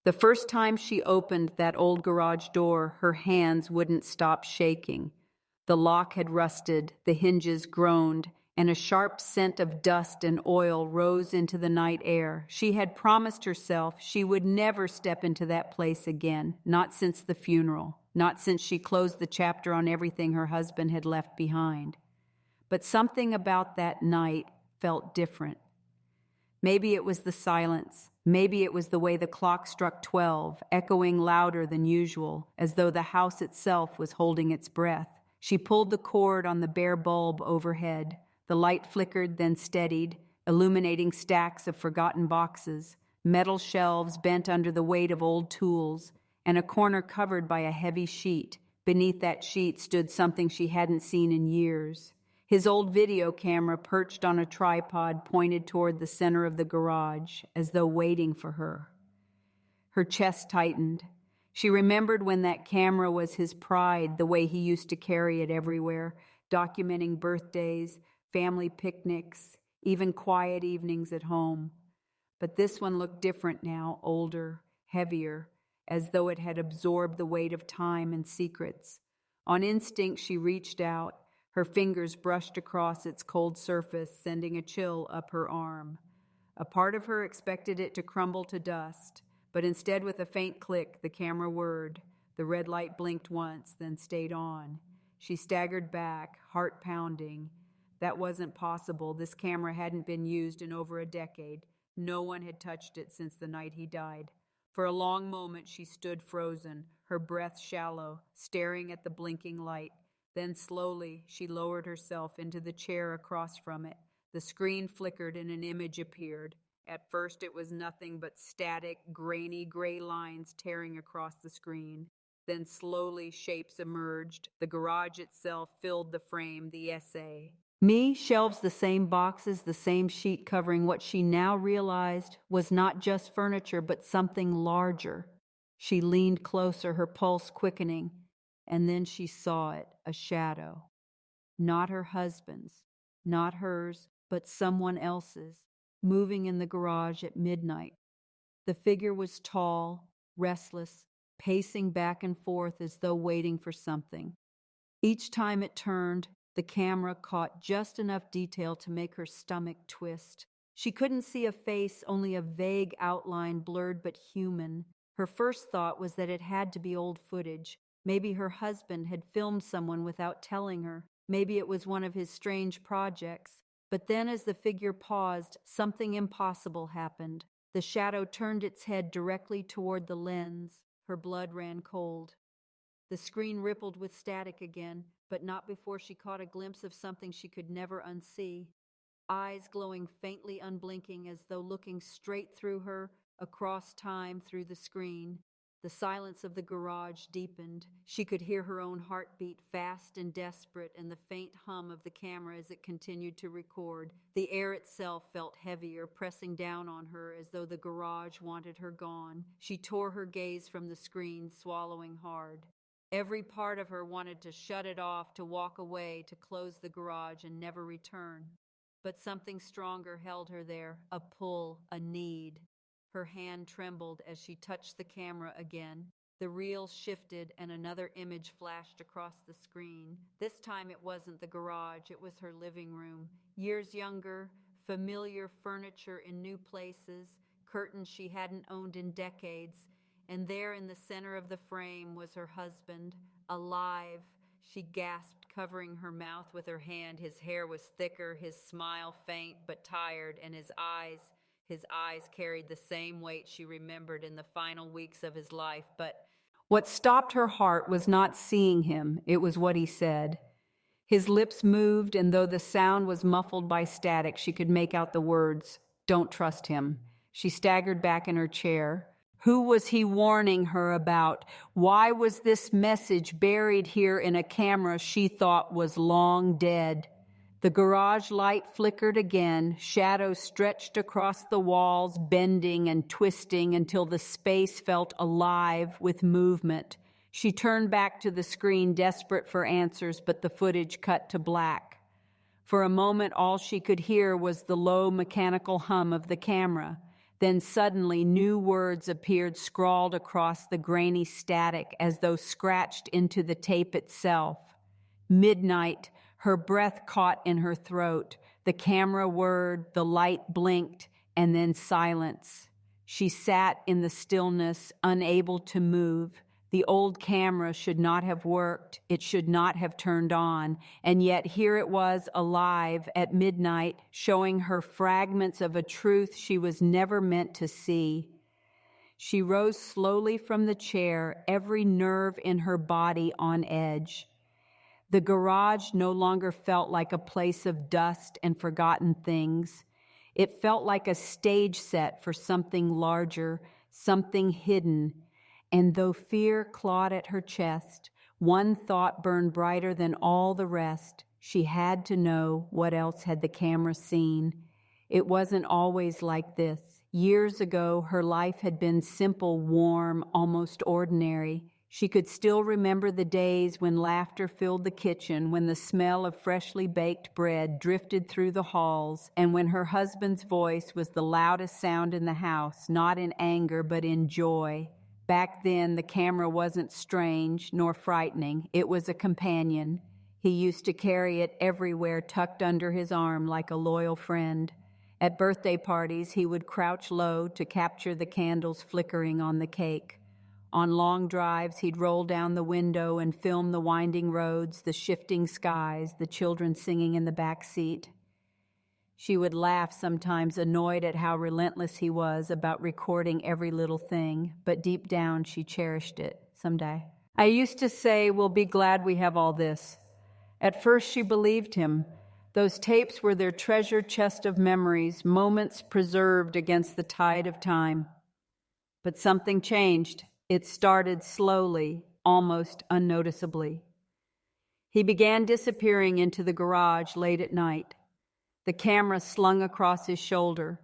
The first time she opened that old garage door, her hands wouldn't stop shaking. The lock had rusted, the hinges groaned, and a sharp scent of dust and oil rose into the night air. She had promised herself she would never step into that place again, not since the funeral, not since she closed the chapter on everything her husband had left behind. But something about that night felt different. Maybe it was the silence. Maybe it was the way the clock struck 12, echoing louder than usual, as though the house itself was holding its breath. She pulled the cord on the bare bulb overhead. The light flickered, then steadied, illuminating stacks of forgotten boxes, metal shelves bent under the weight of old tools, and a corner covered by a heavy sheet. Beneath that sheet stood something she hadn't seen in years. His old video camera, perched on a tripod, pointed toward the center of the garage, as though waiting for her. Her chest tightened. She remembered when that camera was his pride, the way he used to carry it everywhere, documenting birthdays, family picnics, even quiet evenings at home. But this one looked different now, older, heavier, as though it had absorbed the weight of time and secrets. On instinct, she reached out. Her fingers brushed across its cold surface, sending a chill up her arm. A part of her expected it to crumble to dust, but instead, with a faint click, the camera whirred. The red light blinked once, then stayed on. She staggered back, heart pounding. That wasn't possible. This camera hadn't been used in over a decade. No one had touched it since the night he died. For a long moment, she stood frozen, her breath shallow, staring at the blinking light. Then slowly, she lowered herself into the chair across from it. The screen flickered and an image appeared. At first, it was nothing but static, grainy gray lines tearing across the screen. Then slowly, shapes emerged. The garage itself filled the frame, the essay. Me, shelves, the same boxes, the same sheet covering what she now realized was not just furniture, but something larger. She leaned closer, her pulse quickening. And then she saw it, a shadow. Not her husband's, not hers, but someone else's, moving in the garage at midnight. The figure was tall, restless, pacing back and forth as though waiting for something. Each time it turned, the camera caught just enough detail to make her stomach twist. She couldn't see a face, only a vague outline, blurred but human. Her first thought was that it had to be old footage. Maybe her husband had filmed someone without telling her. Maybe it was one of his strange projects. But then as the figure paused, something impossible happened. The shadow turned its head directly toward the lens. Her blood ran cold. The screen rippled with static again, but not before she caught a glimpse of something she could never unsee. Eyes glowing faintly unblinking as though looking straight through her, across time through the screen. The silence of the garage deepened. She could hear her own heartbeat, fast and desperate, and the faint hum of the camera as it continued to record. The air itself felt heavier, pressing down on her as though the garage wanted her gone. She tore her gaze from the screen, swallowing hard. Every part of her wanted to shut it off, to walk away, to close the garage and never return. But something stronger held her there, a pull, a need. Her hand trembled as she touched the camera again. The reel shifted and another image flashed across the screen. This time it wasn't the garage, it was her living room. Years younger, familiar furniture in new places, curtains she hadn't owned in decades. And there in the center of the frame was her husband, alive. She gasped, covering her mouth with her hand. His hair was thicker, his smile faint but tired, and his eyes carried the same weight she remembered in the final weeks of his life. But what stopped her heart was not seeing him, it was what he said. His lips moved, and though the sound was muffled by static, she could make out the words, "Don't trust him." She staggered back in her chair. Who was he warning her about? Why was this message buried here in a camera she thought was long dead? The garage light flickered again. Shadows stretched across the walls, bending and twisting until the space felt alive with movement. She turned back to the screen, desperate for answers, but the footage cut to black. For a moment, all she could hear was the low mechanical hum of the camera. Then suddenly new words appeared scrawled across the grainy static as though scratched into the tape itself. Midnight, her breath caught in her throat. The camera whirred, the light blinked, and then silence. She sat in the stillness, unable to move. The old camera should not have worked. It should not have turned on. And yet here it was, alive at midnight, showing her fragments of a truth she was never meant to see. She rose slowly from the chair, every nerve in her body on edge. The garage no longer felt like a place of dust and forgotten things. It felt like a stage set for something larger, something hidden. And though fear clawed at her chest, one thought burned brighter than all the rest. She had to know what else had the camera seen. It wasn't always like this. Years ago, her life had been simple, warm, almost ordinary. She could still remember the days when laughter filled the kitchen, when the smell of freshly baked bread drifted through the halls, and when her husband's voice was the loudest sound in the house, not in anger but in joy. Back then, the camera wasn't strange nor frightening. It was a companion. He used to carry it everywhere, tucked under his arm like a loyal friend. At birthday parties, he would crouch low to capture the candles flickering on the cake. On long drives, he'd roll down the window and film the winding roads, the shifting skies, the children singing in the back seat. She would laugh sometimes, annoyed at how relentless he was about recording every little thing, but deep down she cherished it. Someday. I used to say, we'll be glad we have all this. At first she believed him. Those tapes were their treasure chest of memories, moments preserved against the tide of time. But something changed. It started slowly, almost unnoticeably. He began disappearing into the garage late at night, the camera slung across his shoulder.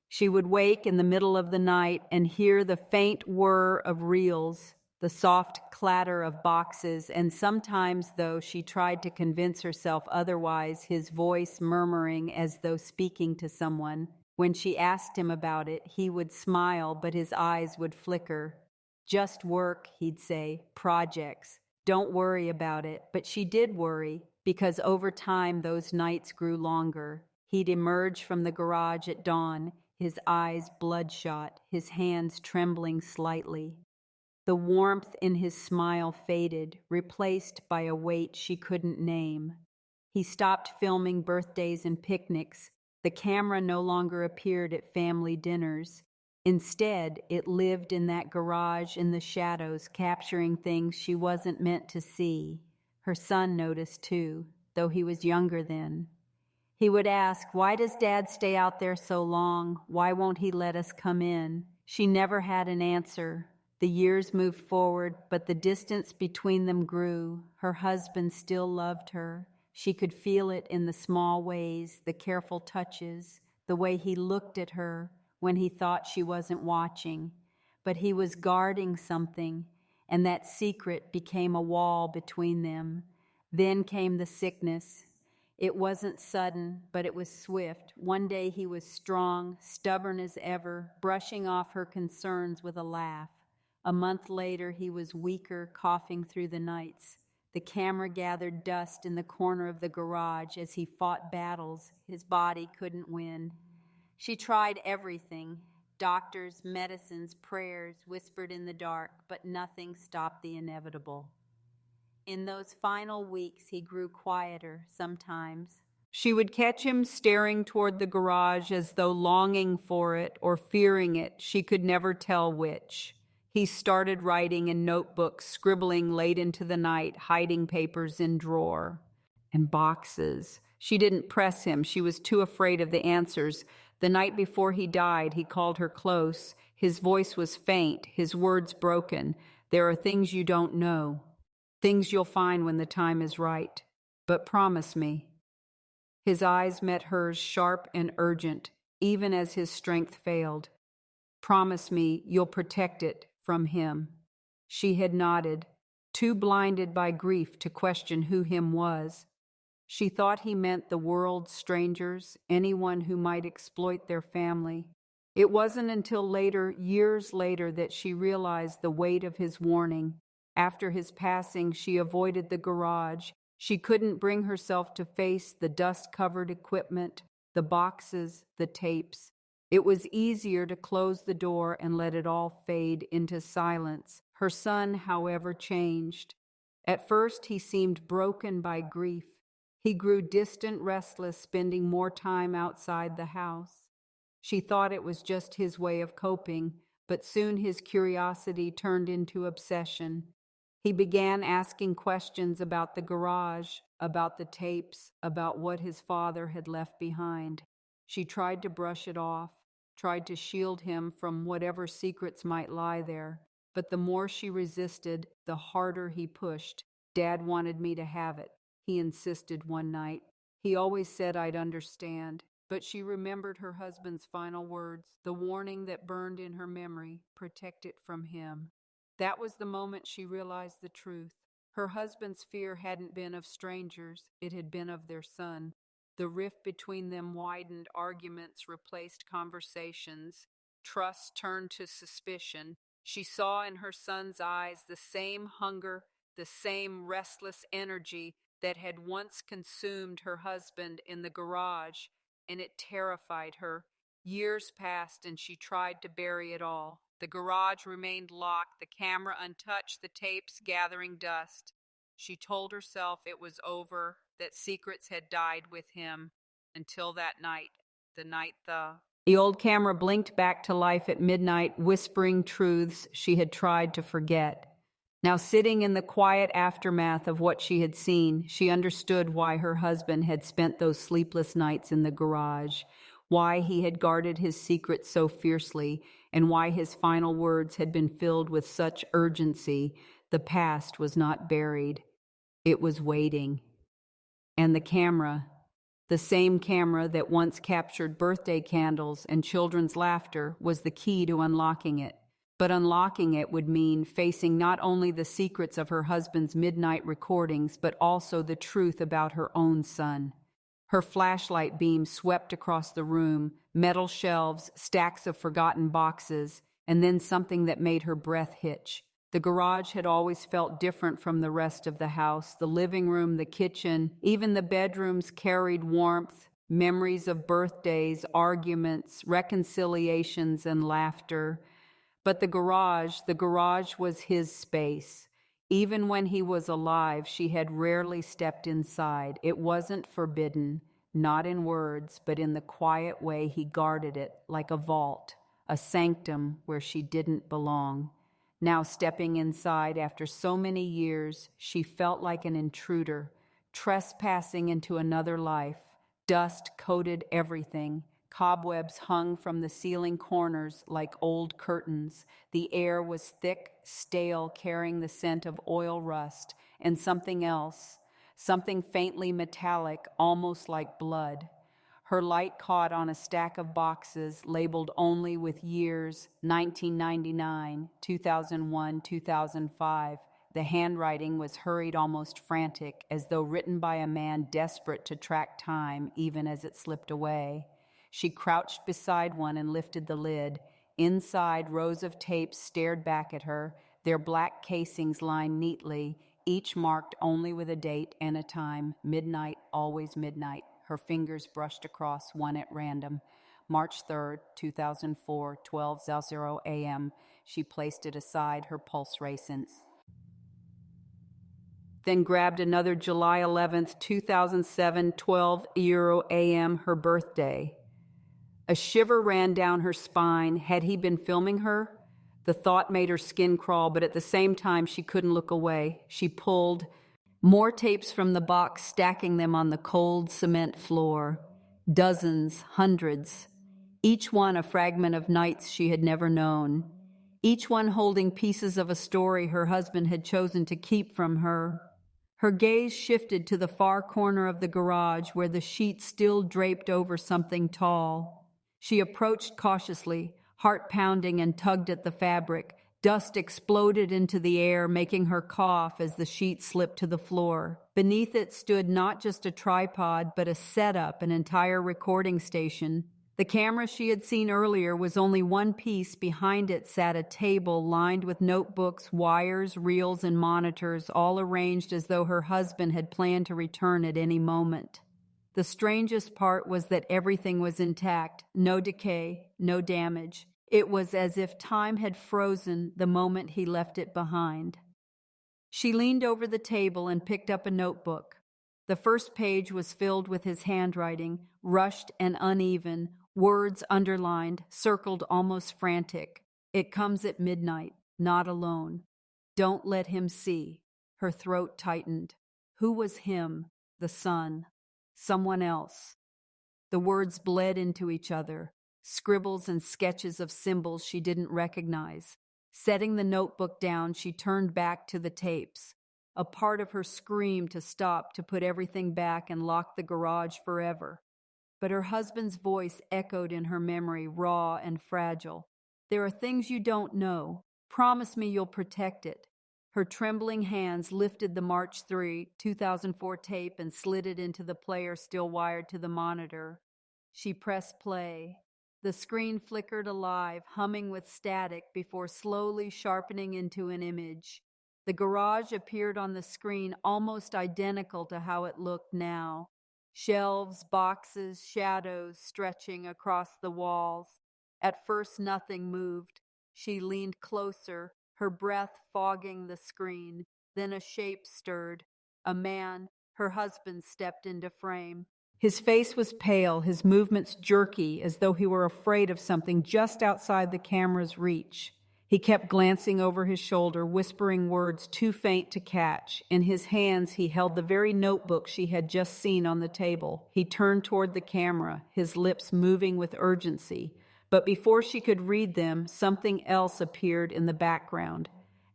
She would wake in the middle of the night and hear the faint whir of reels, the soft clatter of boxes, and sometimes, though she tried to convince herself otherwise, his voice murmuring as though speaking to someone. When she asked him about it, he would smile, but his eyes would flicker. Just work, he'd say, projects. Don't worry about it. But she did worry, because over time those nights grew longer. He'd emerge from the garage at dawn, his eyes bloodshot, his hands trembling slightly. The warmth in his smile faded, replaced by a weight she couldn't name. He stopped filming birthdays and picnics. The camera no longer appeared at family dinners. Instead, it lived in that garage in the shadows, capturing things she wasn't meant to see. Her son noticed too, though he was younger then. He would ask, "Why does Dad stay out there so long? Why won't he let us come in?" She never had an answer. The years moved forward, but the distance between them grew. Her husband still loved her. She could feel it in the small ways, the careful touches, the way he looked at her when he thought she wasn't watching. But he was guarding something, and that secret became a wall between them. Then came the sickness. It wasn't sudden, but it was swift. One day he was strong, stubborn as ever, brushing off her concerns with a laugh. A month later, he was weaker, coughing through the nights. The camera gathered dust in the corner of the garage as he fought battles his body couldn't win. She tried everything, doctors, medicines, prayers whispered in the dark, but nothing stopped the inevitable. In those final weeks, he grew quieter sometimes. She would catch him staring toward the garage as though longing for it or fearing it. She could never tell which. He started writing in notebooks, scribbling late into the night, hiding papers in drawer and boxes. She didn't press him. She was too afraid of the answers. The night before he died, he called her close. His voice was faint, his words broken. "There are things you don't know, things you'll find when the time is right. But promise me." His eyes met hers, sharp and urgent, even as his strength failed. "Promise me you'll protect it from him." She had nodded, too blinded by grief to question who him was. She thought he meant the world, strangers, anyone who might exploit their family. It wasn't until later, years later, that she realized the weight of his warning. After his passing, she avoided the garage. She couldn't bring herself to face the dust-covered equipment, the boxes, the tapes. It was easier to close the door and let it all fade into silence. Her son, however, changed. At first, he seemed broken by grief. He grew distant, restless, spending more time outside the house. She thought it was just his way of coping, but soon his curiosity turned into obsession. He began asking questions about the garage, about the tapes, about what his father had left behind. She tried to brush it off, tried to shield him from whatever secrets might lie there. But the more she resisted, the harder he pushed. "Dad wanted me to have it," he insisted one night. "He always said I'd understand." But she remembered her husband's final words, the warning that burned in her memory, "Protect it from him." That was the moment she realized the truth. Her husband's fear hadn't been of strangers, it had been of their son. The rift between them widened, arguments replaced conversations, trust turned to suspicion. She saw in her son's eyes the same hunger, the same restless energy that had once consumed her husband in the garage, and it terrified her. Years passed and she tried to bury it all. The garage remained locked, the camera untouched, the tapes gathering dust. She told herself it was over, that secrets had died with him, until that night, the night the old camera blinked back to life at midnight, whispering truths she had tried to forget. Now, sitting in the quiet aftermath of what she had seen, she understood why her husband had spent those sleepless nights in the garage, why he had guarded his secret so fiercely, and why his final words had been filled with such urgency. The past was not buried. It was waiting. And the same camera that once captured birthday candles and children's laughter, was the key to unlocking it. But unlocking it would mean facing not only the secrets of her husband's midnight recordings, but also the truth about her own son. Her flashlight beam swept across the room, metal shelves, stacks of forgotten boxes, and then something that made her breath hitch. The garage had always felt different from the rest of the house. The living room, the kitchen, even the bedrooms carried warmth, memories of birthdays, arguments, reconciliations, and laughter. But the garage was his space. Even when he was alive, she had rarely stepped inside. It wasn't forbidden, not in words, but in the quiet way he guarded it, like a vault, a sanctum where she didn't belong. Now, stepping inside after so many years, she felt like an intruder, trespassing into another life. Dust coated everything. Cobwebs hung from the ceiling corners like old curtains. The air was thick, stale, carrying the scent of oil rust, and something else, something faintly metallic, almost like blood. Her light caught on a stack of boxes labeled only with years: 1999, 2001, 2005. The handwriting was hurried, almost frantic, as though written by a man desperate to track time even as it slipped away. She crouched beside one and lifted the lid. Inside, rows of tapes stared back at her, their black casings lined neatly, each marked only with a date and a time. Midnight, always midnight. Her fingers brushed across one at random. March 3rd, 2004, 12:00 a.m. She placed it aside, her pulse racing. Then grabbed another July 11th, 2007, 12:00 a.m., her birthday. A shiver ran down her spine. Had he been filming her? The thought made her skin crawl, but at the same time she couldn't look away. She pulled more tapes from the box, stacking them on the cold cement floor. Dozens, hundreds. Each one a fragment of nights she had never known. Each one holding pieces of a story her husband had chosen to keep from her. Her gaze shifted to the far corner of the garage where the sheet still draped over something tall. She approached cautiously, heart pounding, and tugged at the fabric. Dust exploded into the air, making her cough as the sheet slipped to the floor. Beneath it stood not just a tripod, but a setup, an entire recording station. The camera she had seen earlier was only one piece. Behind it sat a table lined with notebooks, wires, reels, and monitors, all arranged as though her husband had planned to return at any moment. The strangest part was that everything was intact, no decay, no damage. It was as if time had frozen the moment he left it behind. She leaned over the table and picked up a notebook. The first page was filled with his handwriting, rushed and uneven, words underlined, circled, almost frantic. It comes at midnight, not alone. Don't let him see. Her throat tightened. Who was him? The son. Someone else. The words bled into each other, scribbles and sketches of symbols she didn't recognize. Setting the notebook down, she turned back to the tapes. A part of her screamed to stop, to put everything back and lock the garage forever. But her husband's voice echoed in her memory, raw and fragile. There are things you don't know. Promise me you'll protect it. Her trembling hands lifted the March 3, 2004 tape and slid it into the player still wired to the monitor. She pressed play. The screen flickered alive, humming with static before slowly sharpening into an image. The garage appeared on the screen almost identical to how it looked now. Shelves, boxes, shadows stretching across the walls. At first nothing moved. She leaned closer, her breath fogging the screen. Then a shape stirred. A man, her husband, stepped into frame. His face was pale, his movements jerky, as though he were afraid of something just outside the camera's reach. He kept glancing over his shoulder, whispering words too faint to catch. In his hands, he held the very notebook she had just seen on the table. He turned toward the camera, his lips moving with urgency. But before she could read them, something else appeared in the background.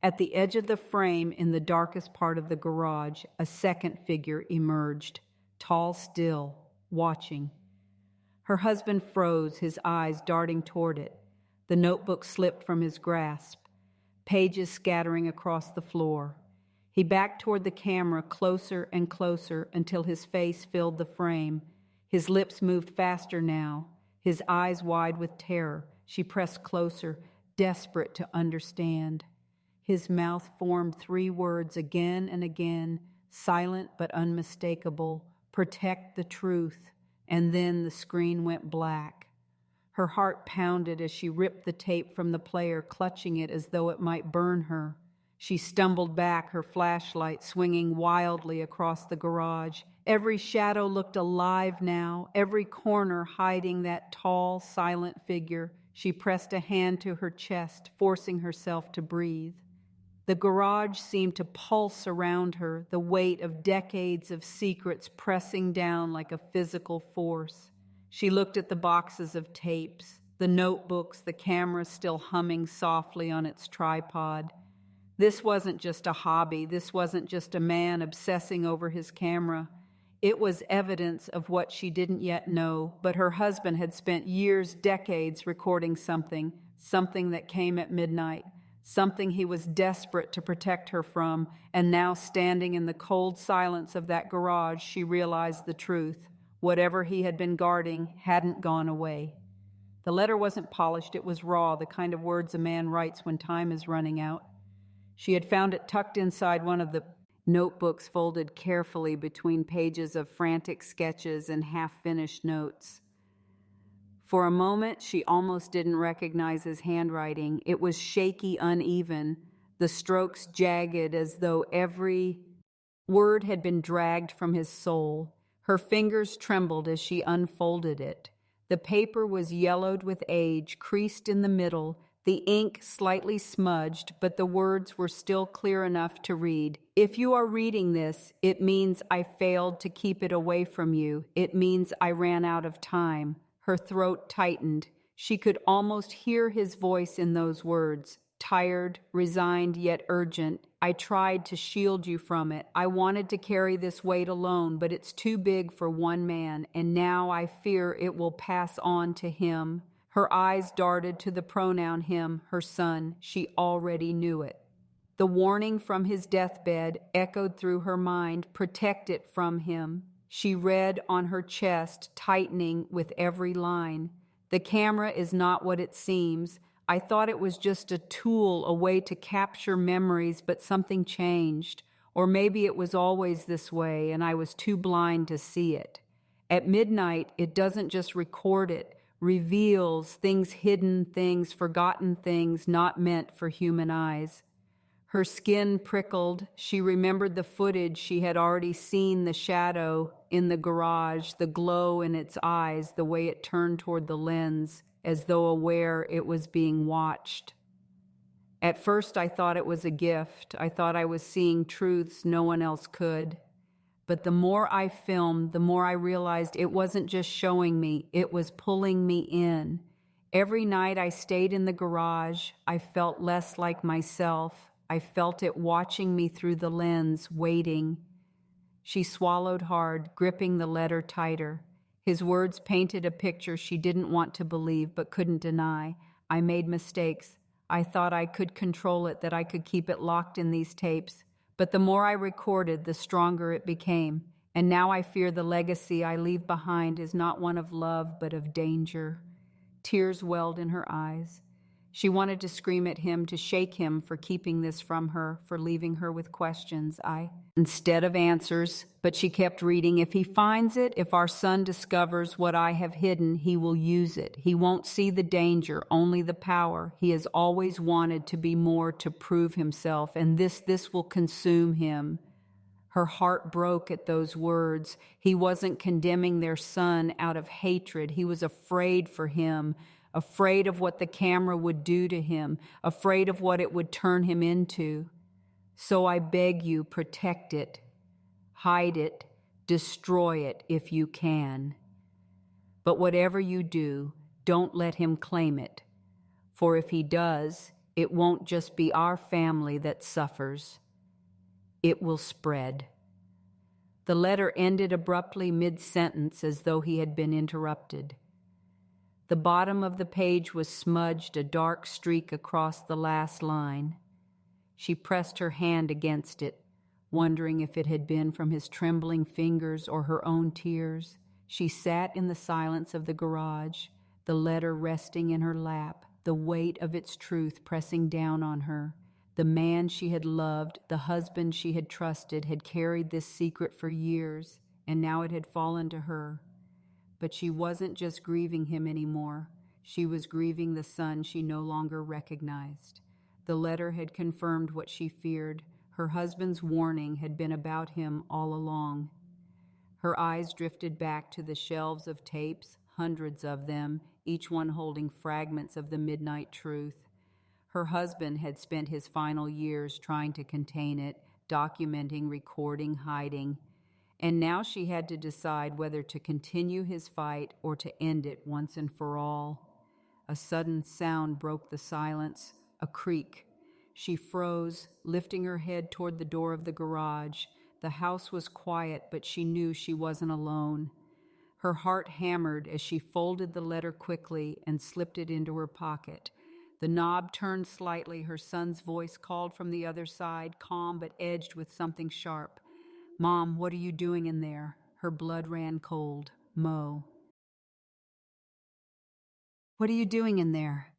At the edge of the frame, in the darkest part of the garage, a second figure emerged, tall still, watching. Her husband froze, his eyes darting toward it. The notebook slipped from his grasp, pages scattering across the floor. He backed toward the camera, closer and closer, until his face filled the frame. His lips moved faster now, his eyes wide with terror. She pressed closer, desperate to understand. His mouth formed three words again and again, silent but unmistakable: protect the truth. And then the screen went black. Her heart pounded as she ripped the tape from the player, clutching it as though it might burn her. She stumbled back, her flashlight swinging wildly across the garage. Every shadow looked alive now, every corner hiding that tall, silent figure. She pressed a hand to her chest, forcing herself to breathe. The garage seemed to pulse around her, the weight of decades of secrets pressing down like a physical force. She looked at the boxes of tapes, the notebooks, the camera still humming softly on its tripod. This wasn't just a hobby. This wasn't just a man obsessing over his camera. It was evidence of what she didn't yet know, but her husband had spent years, decades recording something that came at midnight, something he was desperate to protect her from, and now standing in the cold silence of that garage, she realized the truth. Whatever he had been guarding hadn't gone away. The letter wasn't polished, it was raw, the kind of words a man writes when time is running out. She had found it tucked inside one of the notebooks, folded carefully between pages of frantic sketches and half-finished notes. For a moment, she almost didn't recognize his handwriting. It was shaky, uneven, the strokes jagged as though every word had been dragged from his soul. Her fingers trembled as she unfolded it. The paper was yellowed with age, creased in the middle, the ink slightly smudged, but the words were still clear enough to read. If you are reading this, it means I failed to keep it away from you. It means I ran out of time. Her throat tightened. She could almost hear his voice in those words, tired, resigned, yet urgent. I tried to shield you from it. I wanted to carry this weight alone, but it's too big for one man, and now I fear it will pass on to him. Her eyes darted to the pronoun him, her son. She already knew it. The warning from his deathbed echoed through her mind, protect it from him. She read on her chest, tightening with every line. The camera is not what it seems. I thought it was just a tool, a way to capture memories, but something changed. Or maybe it was always this way and I was too blind to see it. At midnight, it doesn't just record it, reveals things hidden, things forgotten, things not meant for human eyes. Her skin prickled. She remembered the footage she had already seen, the shadow in the garage, the glow in its eyes, the way it turned toward the lens, as though aware it was being watched. At first, I thought it was a gift. I thought I was seeing truths no one else could. But the more I filmed, the more I realized it wasn't just showing me, it was pulling me in. Every night I stayed in the garage, I felt less like myself. I felt it watching me through the lens, waiting. She swallowed hard, gripping the letter tighter. His words painted a picture she didn't want to believe but couldn't deny. I made mistakes. I thought I could control it, that I could keep it locked in these tapes. But the more I recorded, the stronger it became. And now I fear the legacy I leave behind is not one of love, but of danger. Tears welled in her eyes. She wanted to scream at him, to shake him for keeping this from her, for leaving her with questions. Instead of answers, but she kept reading. If he finds it, if our son discovers what I have hidden, he will use it. He won't see the danger, only the power. He has always wanted to be more, to prove himself, and this will consume him. Her heart broke at those words. He wasn't condemning their son out of hatred. He was afraid for him, afraid of what the camera would do to him, afraid of what it would turn him into. So I beg you, protect it, hide it, destroy it if you can. But whatever you do, don't let him claim it. For if he does, it won't just be our family that suffers. It will spread. The letter ended abruptly mid-sentence, as though he had been interrupted. The bottom of the page was smudged, a dark streak across the last line. She pressed her hand against it, wondering if it had been from his trembling fingers or her own tears. She sat in the silence of the garage, the letter resting in her lap, the weight of its truth pressing down on her. The man she had loved, the husband she had trusted, had carried this secret for years, and now it had fallen to her. But she wasn't just grieving him anymore. She was grieving the son she no longer recognized. The letter had confirmed what she feared. Her husband's warning had been about him all along. Her eyes drifted back to the shelves of tapes, hundreds of them, each one holding fragments of the midnight truth. Her husband had spent his final years trying to contain it, documenting, recording, hiding. And now she had to decide whether to continue his fight or to end it once and for all. A sudden sound broke the silence, a creak. She froze, lifting her head toward the door of the garage. The house was quiet, but she knew she wasn't alone. Her heart hammered as she folded the letter quickly and slipped it into her pocket. The knob turned slightly. Her son's voice called from the other side, calm but edged with something sharp. "Mom, what are you doing in there?" Her blood ran cold. Mo. "What are you doing in there?"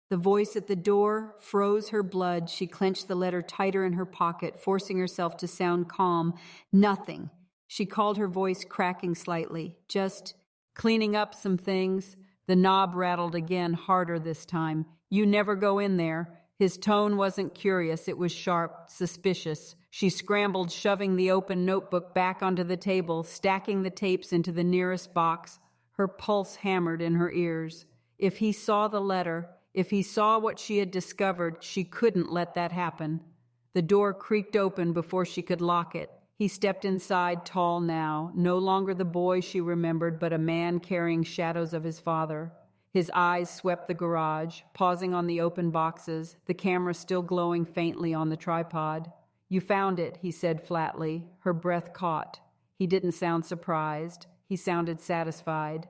The voice at the door froze her blood. She clenched the letter tighter in her pocket, forcing herself to sound calm. "Nothing." She called, her voice cracking slightly. "Just cleaning up some things." The knob rattled again, harder this time. "You never go in there." His tone wasn't curious, it was sharp, suspicious. She scrambled, shoving the open notebook back onto the table, stacking the tapes into the nearest box. Her pulse hammered in her ears. If he saw the letter, if he saw what she had discovered, she couldn't let that happen. The door creaked open before she could lock it. He stepped inside, tall now, no longer the boy she remembered, but a man carrying shadows of his father. His eyes swept the garage, pausing on the open boxes, the camera still glowing faintly on the tripod. "You found it," he said flatly. Her breath caught. He didn't sound surprised. He sounded satisfied.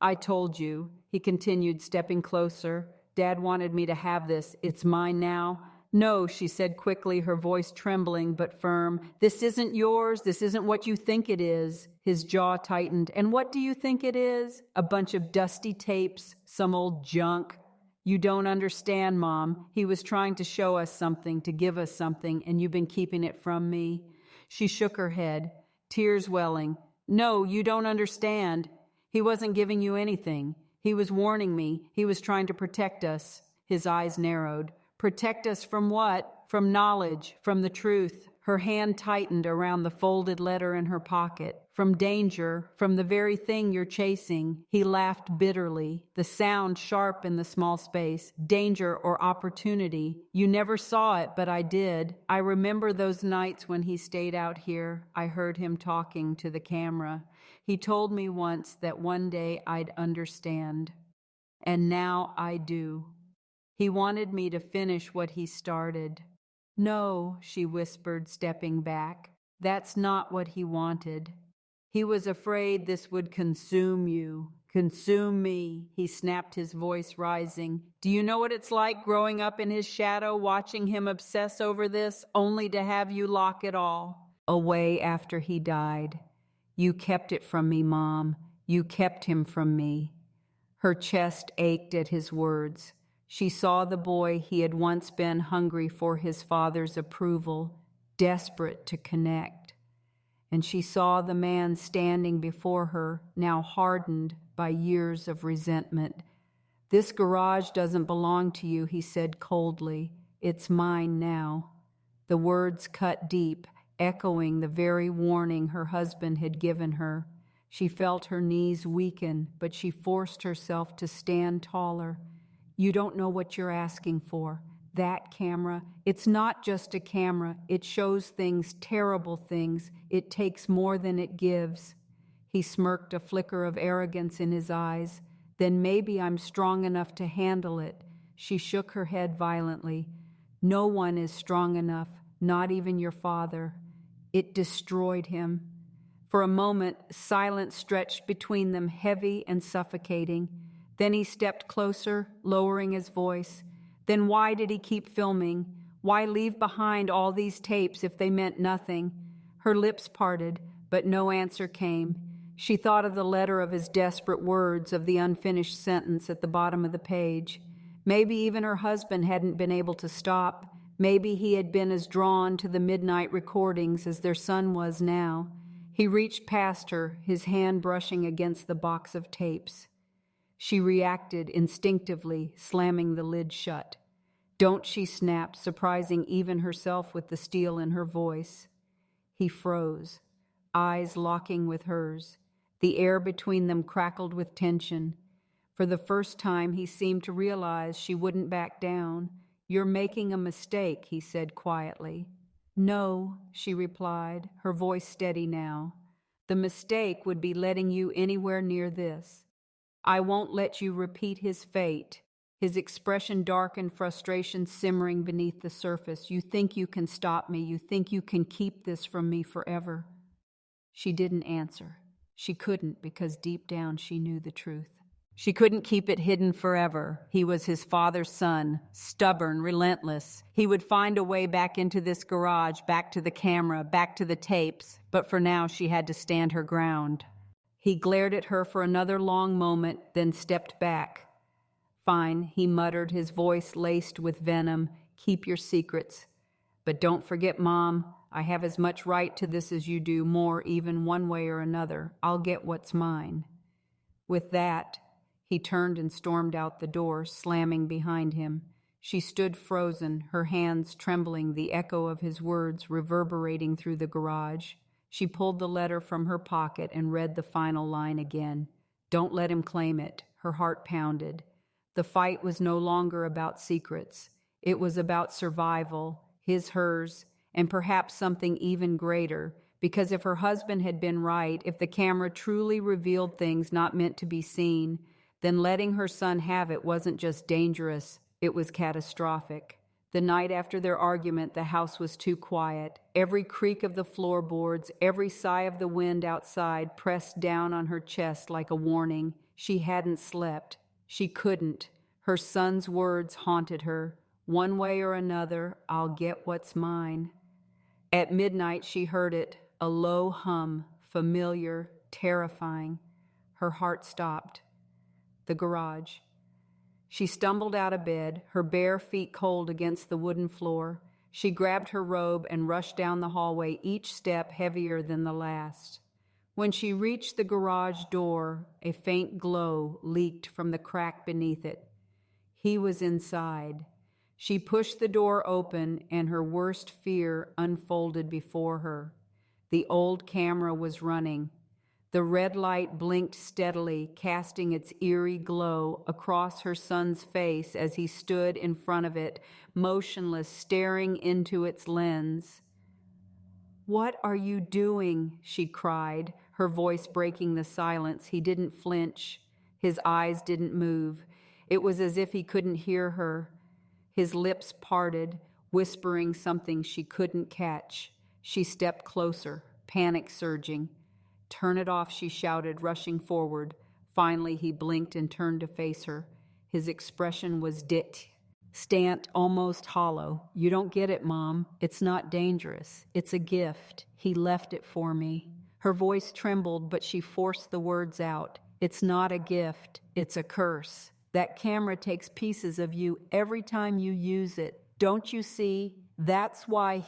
"I told you," he continued, stepping closer. "Dad wanted me to have this. It's mine now. No, she said quickly, her voice trembling but firm. This isn't yours. This isn't what you think it is. His jaw tightened. And what do you think it is? A bunch of dusty tapes, some old junk. You don't understand, Mom. He was trying to show us something, to give us something, and you've been keeping it from me. She shook her head, tears welling. No, you don't understand. He wasn't giving you anything. He was warning me. He was trying to protect us. His eyes narrowed. Protect us from what? From knowledge, from the truth. Her hand tightened around the folded letter in her pocket. From danger, from the very thing you're chasing. He laughed bitterly, the sound sharp in the small space. Danger or opportunity. You never saw it, but I did. I remember those nights when he stayed out here. I heard him talking to the camera. He told me once that one day I'd understand. And now I do. He wanted me to finish what he started. No, she whispered, stepping back. That's not what he wanted. He was afraid this would consume you, consume me. He snapped, his voice rising. Do you know what it's like growing up in his shadow, watching him obsess over this, only to have you lock it all away after he died? You kept it from me, Mom. You kept him from me. Her chest ached at his words. She saw the boy he had once been, hungry for his father's approval, desperate to connect. And she saw the man standing before her, now hardened by years of resentment. This garage doesn't belong to you, he said coldly. It's mine now. The words cut deep, echoing the very warning her husband had given her. She felt her knees weaken, but she forced herself to stand taller. You don't know what you're asking for. That camera, it's not just a camera. It shows things, terrible things. It takes more than it gives. He smirked, a flicker of arrogance in his eyes. Then maybe I'm strong enough to handle it. She shook her head violently. No one is strong enough, not even your father. It destroyed him. For a moment, silence stretched between them, heavy and suffocating. Then he stepped closer, lowering his voice. Then why did he keep filming? Why leave behind all these tapes if they meant nothing? Her lips parted, but no answer came. She thought of the letter, of his desperate words, of the unfinished sentence at the bottom of the page. Maybe even her husband hadn't been able to stop. Maybe he had been as drawn to the midnight recordings as their son was now. He reached past her, his hand brushing against the box of tapes. She reacted instinctively, slamming the lid shut. Don't, she snapped, surprising even herself with the steel in her voice. He froze, eyes locking with hers. The air between them crackled with tension. For the first time, he seemed to realize she wouldn't back down. You're making a mistake, he said quietly. No, she replied, her voice steady now. The mistake would be letting you anywhere near this. I won't let you repeat his fate. His expression darkened, frustration simmering beneath the surface. You think you can stop me. You think you can keep this from me forever. She didn't answer. She couldn't, because deep down she knew the truth. She couldn't keep it hidden forever. He was his father's son, stubborn, relentless. He would find a way back into this garage, back to the camera, back to the tapes. But for now she had to stand her ground. He glared at her for another long moment, then stepped back. Fine, he muttered, his voice laced with venom. Keep your secrets. But don't forget, Mom, I have as much right to this as you do, more even one way or another. I'll get what's mine. With that, he turned and stormed out the door, slamming behind him. She stood frozen, her hands trembling, the echo of his words reverberating through the garage. She pulled the letter from her pocket and read the final line again. Don't let him claim it. Her heart pounded. The fight was no longer about secrets. It was about survival, his, hers, and perhaps something even greater, because if her husband had been right, if the camera truly revealed things not meant to be seen, then letting her son have it wasn't just dangerous, it was catastrophic. The night after their argument, the house was too quiet. Every creak of the floorboards, every sigh of the wind outside pressed down on her chest like a warning. She hadn't slept. She couldn't. Her son's words haunted her. One way or another, I'll get what's mine. At midnight, she heard it, a low hum, familiar, terrifying. Her heart stopped. The garage. She stumbled out of bed, her bare feet cold against the wooden floor. She grabbed her robe and rushed down the hallway, each step heavier than the last. When she reached the garage door, a faint glow leaked from the crack beneath it. He was inside. She pushed the door open, and her worst fear unfolded before her. The old camera was running. The red light blinked steadily, casting its eerie glow across her son's face as he stood in front of it, motionless, staring into its lens. "What are you doing?" she cried, her voice breaking the silence. He didn't flinch. His eyes didn't move. It was as if he couldn't hear her. His lips parted, whispering something she couldn't catch. She stepped closer, panic surging. "Turn it off," she shouted, rushing forward. Finally, he blinked and turned to face her. His expression was distant, almost hollow. "You don't get it, Mom. It's not dangerous. It's a gift. He left it for me." Her voice trembled, but she forced the words out. "It's not a gift. It's a curse. That camera takes pieces of you every time you use it. Don't you see? That's why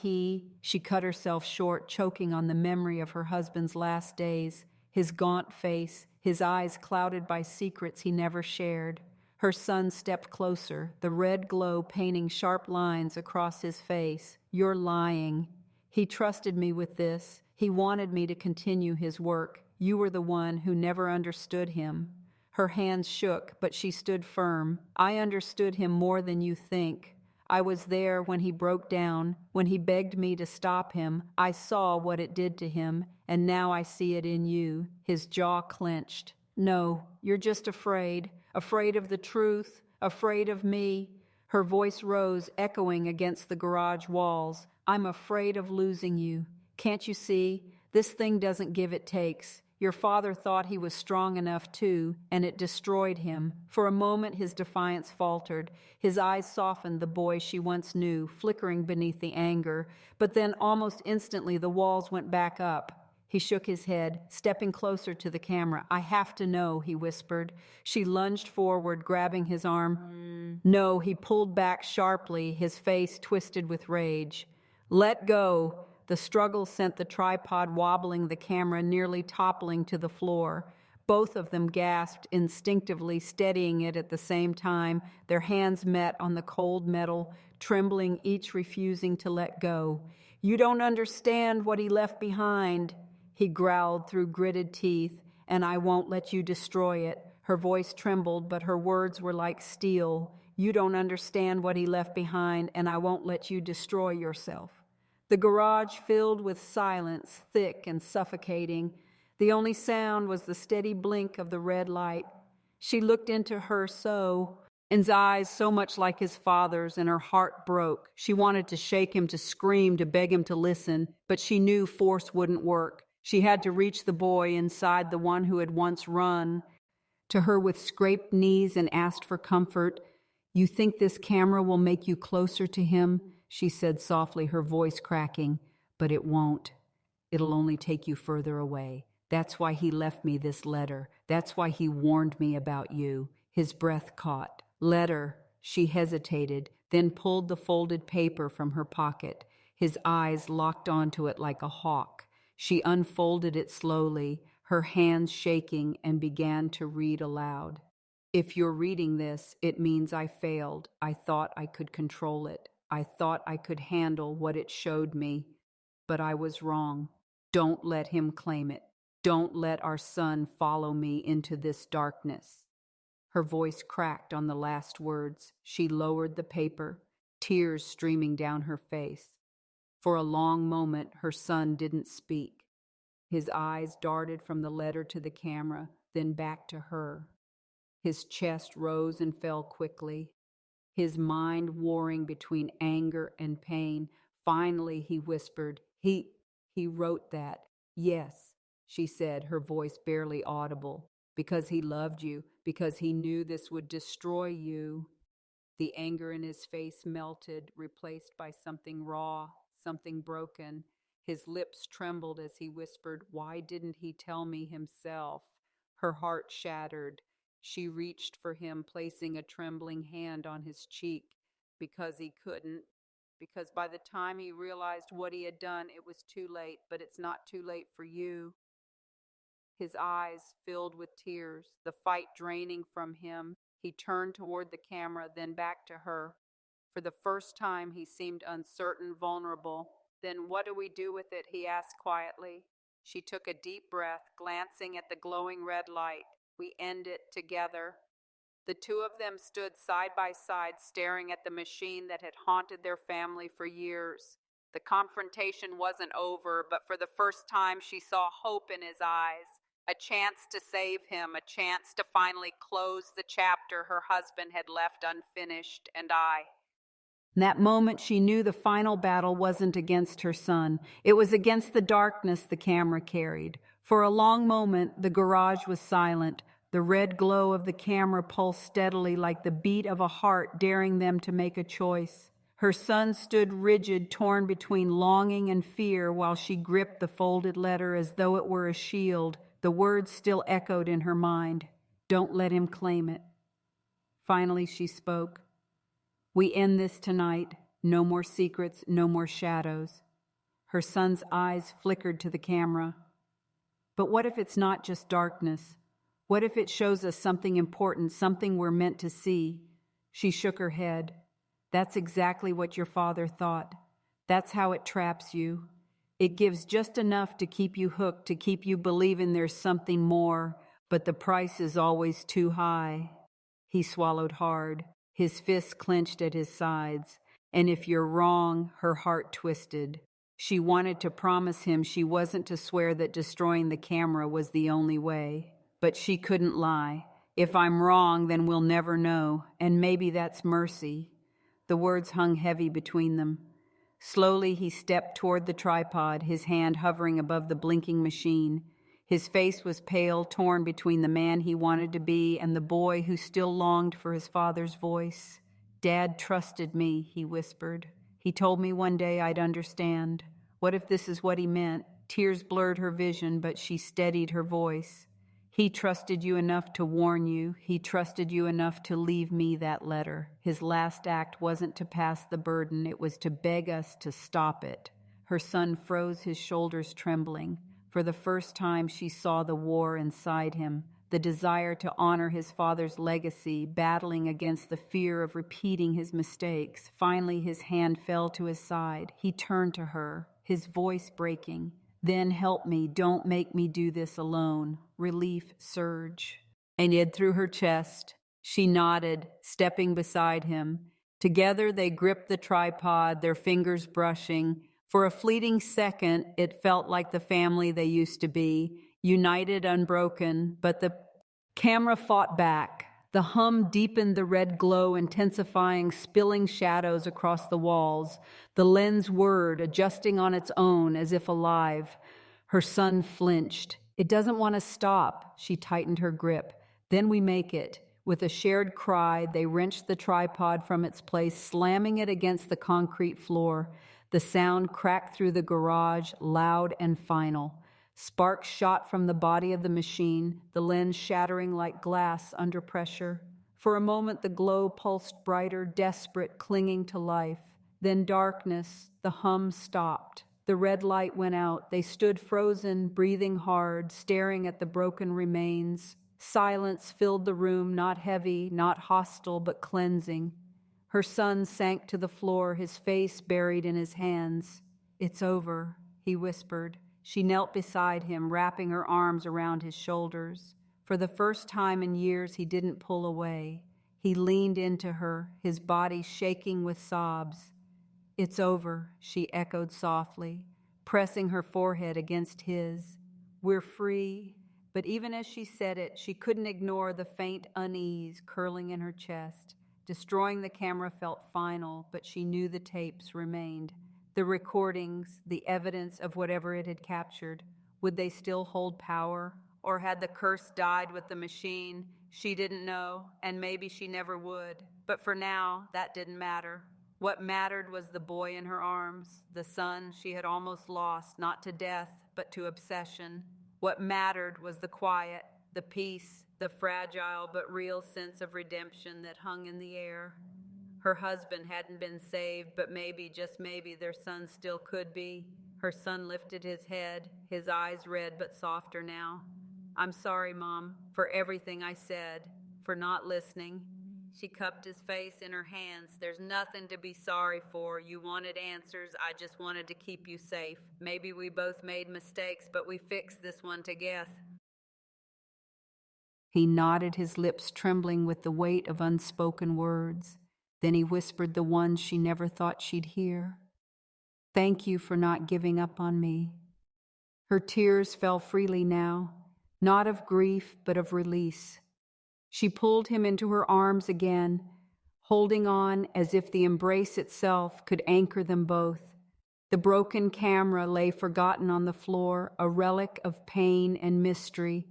She cut herself short, choking on the memory of her husband's last days, his gaunt face, his eyes clouded by secrets he never shared. Her son stepped closer, the red glow painting sharp lines across his face. "You're lying. He trusted me with this. He wanted me to continue his work. You were the one who never understood him." Her hands shook, but she stood firm. "I understood him more than you think. I was there when he broke down, when he begged me to stop him. I saw what it did to him, and now I see it in you." His jaw clenched. "No, you're just afraid. Afraid of the truth. Afraid of me." Her voice rose, echoing against the garage walls. "I'm afraid of losing you. Can't you see? This thing doesn't give, it takes. Your father thought he was strong enough too, and it destroyed him." For a moment his defiance faltered. His eyes softened, the boy she once knew, flickering beneath the anger. But then almost instantly the walls went back up. He shook his head, stepping closer to the camera. "I have to know," he whispered. She lunged forward, grabbing his arm. "No," he pulled back sharply, his face twisted with rage. "Let go." The struggle sent the tripod wobbling, the camera nearly toppling to the floor. Both of them gasped, instinctively steadying it at the same time. Their hands met on the cold metal, trembling, each refusing to let go. "You don't understand what he left behind," he growled through gritted teeth, "and I won't let you destroy it." Her voice trembled, but her words were like steel. "You don't understand what he left behind, and I won't let you destroy yourself." The garage filled with silence, thick and suffocating. The only sound was the steady blink of the red light. She looked into his eyes so much like his father's, and her heart broke. She wanted to shake him, to scream, to beg him to listen, but she knew force wouldn't work. She had to reach the boy inside, the one who had once run to her with scraped knees and asked for comfort. "You think this camera will make you closer to him?" she said softly, her voice cracking. "But it won't. It'll only take you further away. That's why he left me this letter. That's why he warned me about you." His breath caught. "Letter." She hesitated, then pulled the folded paper from her pocket. His eyes locked onto it like a hawk. She unfolded it slowly, her hands shaking, and began to read aloud. "If you're reading this, it means I failed. I thought I could control it. I thought I could handle what it showed me. But I was wrong. Don't let him claim it. Don't let our son follow me into this darkness." Her voice cracked on the last words. She lowered the paper, tears streaming down her face. For a long moment, her son didn't speak. His eyes darted from the letter to the camera, then back to her. His chest rose and fell quickly, his mind warring between anger and pain. Finally, he whispered, He wrote that." "Yes," she said, her voice barely audible. "Because he loved you, because he knew this would destroy you." The anger in his face melted, replaced by something raw, something broken. His lips trembled as he whispered, "Why didn't he tell me himself?" Her heart shattered. She reached for him, placing a trembling hand on his cheek. Because he couldn't. Because by the time he realized what he had done, it was too late. But it's not too late for you. His eyes filled with tears, the fight draining from him. He turned toward the camera, then back to her. For the first time, he seemed uncertain, vulnerable. "Then what do we do with it?" he asked quietly. She took a deep breath, glancing at the glowing red light. "We end it together." The two of them stood side by side, staring at the machine that had haunted their family for years. The confrontation wasn't over, but for the first time she saw hope in his eyes. A chance to save him, a chance to finally close the chapter her husband had left unfinished. In that moment, she knew the final battle wasn't against her son. It was against the darkness the camera carried. For a long moment, the garage was silent. The red glow of the camera pulsed steadily like the beat of a heart daring them to make a choice. Her son stood rigid, torn between longing and fear, while she gripped the folded letter as though it were a shield. The words still echoed in her mind. "Don't let him claim it." Finally, she spoke. "We end this tonight. No more secrets, no more shadows." Her son's eyes flickered to the camera. "But what if it's not just darkness? What if it shows us something important, something we're meant to see?" She shook her head. "That's exactly what your father thought. That's how it traps you. It gives just enough to keep you hooked, to keep you believing there's something more, but the price is always too high." He swallowed hard, his fists clenched at his sides. "And if you're wrong," her heart twisted. She wanted to promise him she wasn't to swear that destroying the camera was the only way. But she couldn't lie. "If I'm wrong, then we'll never know, and maybe that's mercy." The words hung heavy between them. Slowly he stepped toward the tripod, his hand hovering above the blinking machine. His face was pale, torn between the man he wanted to be and the boy who still longed for his father's voice. "Dad trusted me," he whispered. "He told me one day I'd understand. What if this is what he meant?" Tears blurred her vision, but she steadied her voice. "He trusted you enough to warn you. He trusted you enough to leave me that letter. His last act wasn't to pass the burden. It was to beg us to stop it." Her son froze, his shoulders trembling. For the first time, she saw the war inside him, the desire to honor his father's legacy, battling against the fear of repeating his mistakes. Finally, his hand fell to his side. He turned to her, his voice breaking. "Then help me. Don't make me do this alone." Relief surged through her chest. She nodded, stepping beside him. Together they gripped the tripod, their fingers brushing. For a fleeting second, it felt like the family they used to be, united, unbroken, but the camera fought back. The hum deepened the red glow, intensifying, spilling shadows across the walls. The lens whirred, adjusting on its own, as if alive. Her son flinched. "It doesn't want to stop." She tightened her grip. "Then we make it." With a shared cry, they wrenched the tripod from its place, slamming it against the concrete floor. The sound cracked through the garage, loud and final. Sparks shot from the body of the machine, the lens shattering like glass under pressure. For a moment, the glow pulsed brighter, desperate, clinging to life. Then darkness, the hum stopped. The red light went out. They stood frozen, breathing hard, staring at the broken remains. Silence filled the room, not heavy, not hostile, but cleansing. Her son sank to the floor, his face buried in his hands. "It's over," he whispered. She knelt beside him, wrapping her arms around his shoulders. For the first time in years, he didn't pull away. He leaned into her, his body shaking with sobs. "It's over," she echoed softly, pressing her forehead against his. "We're free." But even as she said it, she couldn't ignore the faint unease curling in her chest. Destroying the camera felt final, but she knew the tapes remained. The recordings, the evidence of whatever it had captured. Would they still hold power? Or had the curse died with the machine? She didn't know, and maybe she never would. But for now, that didn't matter. What mattered was the boy in her arms, the son she had almost lost, not to death, but to obsession. What mattered was the quiet, the peace, the fragile but real sense of redemption that hung in the air. Her husband hadn't been saved, but maybe, just maybe, their son still could be. Her son lifted his head, his eyes red but softer now. I'm sorry, Mom, for everything I said, for not listening. She cupped his face in her hands. There's nothing to be sorry for. You wanted answers. I just wanted to keep you safe. Maybe we both made mistakes, but we fixed this one together. He nodded, his lips trembling with the weight of unspoken words. Then he whispered the ones she never thought she'd hear. Thank you for not giving up on me. Her tears fell freely now, not of grief, but of release. She pulled him into her arms again, holding on as if the embrace itself could anchor them both. The broken camera lay forgotten on the floor, a relic of pain and mystery.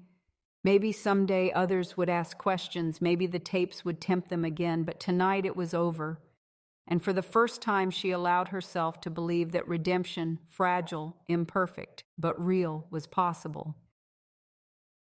Maybe someday others would ask questions, maybe the tapes would tempt them again, but tonight it was over. And for the first time she allowed herself to believe that redemption, fragile, imperfect, but real, was possible.